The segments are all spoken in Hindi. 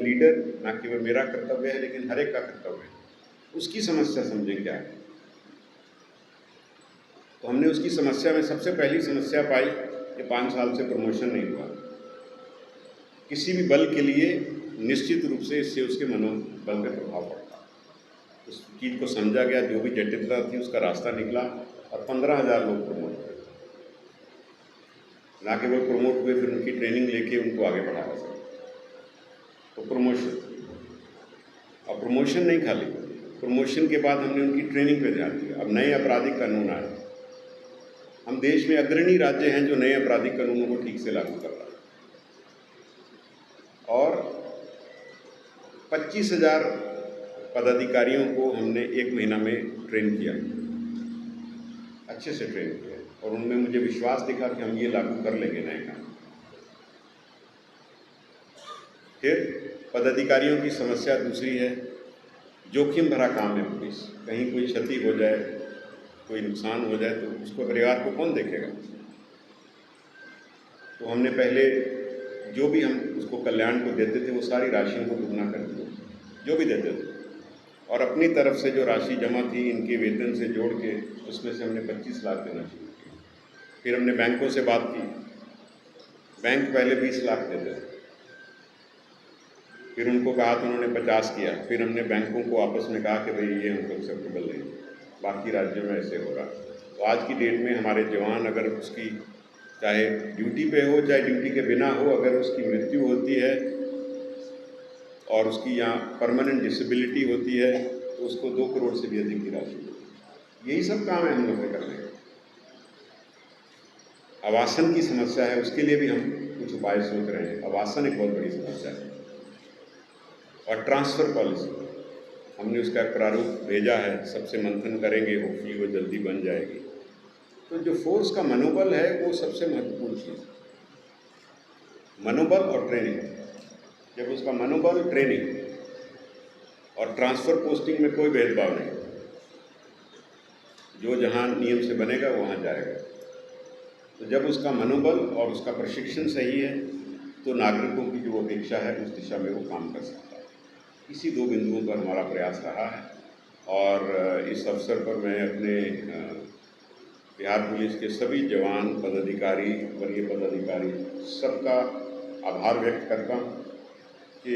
लीडर, ना केवल मेरा कर्तव्य है लेकिन हर एक का कर्तव्य है, उसकी समस्या समझें क्या है। तो हमने उसकी समस्या में सबसे पहली समस्या पाई कि 5 साल से प्रमोशन नहीं हुआ। किसी भी बल के लिए निश्चित रूप से इससे उसके मनोबल पे प्रभाव पड़ता है। उस चीज़ को समझा गया, जो भी जटिलता थी उसका रास्ता निकला और 15,000 लोग प्रमोट हुए। ना केवल प्रमोट हुए, फिर उनकी ट्रेनिंग लेके उनको आगे बढ़ाया सके। तो प्रमोशन, और प्रमोशन नहीं खाली, प्रमोशन के बाद हमने उनकी ट्रेनिंग पे ध्यान दिया। अब नए आपराधिक कानून आए, हम देश में अग्रणी राज्य हैं जो नए आपराधिक कानूनों को ठीक से लागू कर रहा है, और 25,000 पदाधिकारियों को हमने 1 महीना में ट्रेन किया, अच्छे से ट्रेन किया, और उनमें मुझे विश्वास दिखा कि हम ये लागू कर लेंगे नए कानून। फिर पदाधिकारियों की समस्या दूसरी है, जोखिम भरा काम है पुलिस। कहीं कोई क्षति हो जाए, कोई नुकसान हो जाए तो उसको परिवार को कौन देखेगा। तो हमने पहले जो भी हम उसको कल्याण को देते थे वो सारी राशियों को दुगना कर दिया, जो भी देते थे, और अपनी तरफ से जो राशि जमा थी इनके वेतन से जोड़ के उसमें से हमने 25 लाख देना शुरू किया। फिर हमने बैंकों से बात की, बैंक पहले 20 लाख देते थे, फिर उनको कहा तो उन्होंने 50 किया। फिर हमने बैंकों को आपस में कहा कि भाई ये हमको एक्सेप्टेबल नहीं, बाकी राज्यों में ऐसे हो रहा। तो आज की डेट में हमारे जवान, अगर उसकी चाहे ड्यूटी पे हो चाहे ड्यूटी के बिना हो, अगर उसकी मृत्यु होती है और उसकी यहाँ परमानेंट डिसेबिलिटी होती है तो उसको 2 करोड़ से भी अधिक की राशि होती है। यही सब काम है हम लोग करने का। आवासन की समस्या है, उसके लिए भी हम कुछ उपाय सोच रहे हैं। आवासन एक बहुत बड़ी समस्या है। और ट्रांसफ़र पॉलिसी, हमने उसका प्रारूप भेजा है, सबसे मंथन करेंगे, होपफुली वो जल्दी बन जाएगी। तो जो फोर्स का मनोबल है वो सबसे महत्वपूर्ण चीज़ है, मनोबल और ट्रेनिंग। जब उसका मनोबल, ट्रेनिंग और ट्रांसफ़र पोस्टिंग में कोई भेदभाव नहीं, जो जहाँ नियम से बनेगा वहाँ जाएगा। तो जब उसका मनोबल और उसका प्रशिक्षण सही है तो नागरिकों की जो अपेक्षा है उस दिशा में वो काम कर सकता है। इसी 2 बिंदुओं पर हमारा प्रयास रहा है, और इस अवसर पर मैं अपने बिहार पुलिस के सभी जवान, पदाधिकारी, वरीय पदाधिकारी, सबका आभार व्यक्त करता हूँ कि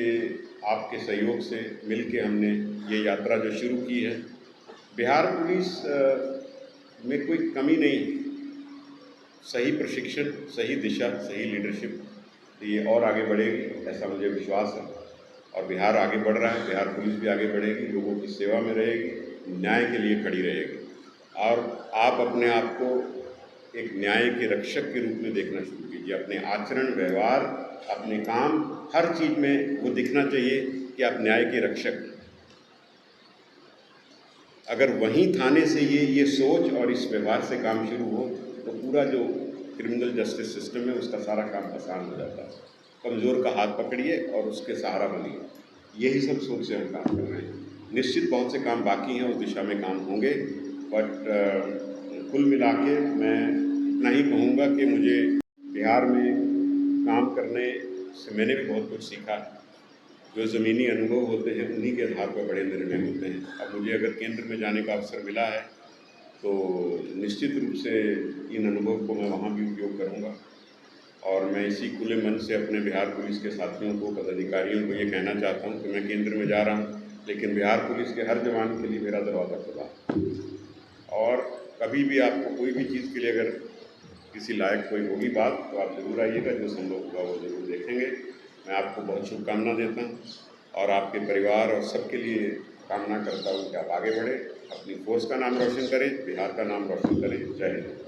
आपके सहयोग से मिलके हमने ये यात्रा जो शुरू की है। बिहार पुलिस में कोई कमी नहीं, सही प्रशिक्षण, सही दिशा, सही लीडरशिप, तो ये और आगे बढ़ेगी, ऐसा मुझे विश्वास है। और बिहार आगे बढ़ रहा है, बिहार पुलिस भी आगे बढ़ेगी, लोगों की सेवा में रहेगी, न्याय के लिए खड़ी रहेगी। और आप अपने आप को एक न्याय के रक्षक के रूप में देखना शुरू कीजिए। अपने आचरण, व्यवहार, अपने काम, हर चीज़ में वो दिखना चाहिए कि आप न्याय के रक्षक हैं। अगर वहीं थाने से ये सोच और इस व्यवहार से काम शुरू हो तो पूरा जो क्रिमिनल जस्टिस सिस्टम है उसका सारा काम आसान हो जाता है। कमज़ोर का हाथ पकड़िए और उसके सहारा बनिए, यही सब सोच से हम काम कर रहे हैं। निश्चित बहुत से काम बाकी हैं, उस दिशा में काम होंगे, बट कुल मिला के मैं इतना ही कहूँगा कि मुझे बिहार में काम करने से मैंने भी बहुत कुछ सीखा है। जो ज़मीनी अनुभव होते हैं उन्हीं के आधार पर बड़े निर्णय होते हैं। अब मुझे अगर केंद्र में जाने का अवसर मिला है तो निश्चित रूप से इन अनुभव को मैं वहाँ भी उपयोग करूँगा, और मैं इसी खुले मन से अपने बिहार पुलिस के साथियों को, पदाधिकारियों को ये कहना चाहता हूँ कि मैं केंद्र में जा रहा हूँ, लेकिन बिहार पुलिस के हर जवान के लिए मेरा दरवाज़ा खुला है। और कभी भी आपको कोई भी चीज़ के लिए अगर किसी लायक कोई होगी बात तो आप ज़रूर आइएगा, जो संभव होगा वो ज़रूर देखेंगे। मैं आपको बहुत शुभकामना देता हूँ और आपके परिवार और सबके लिए कामना करता हूँ कि आप आगे बढ़ें, अपनी फोर्स का नाम रोशन करें, बिहार का नाम रोशन करें। जय हिंद।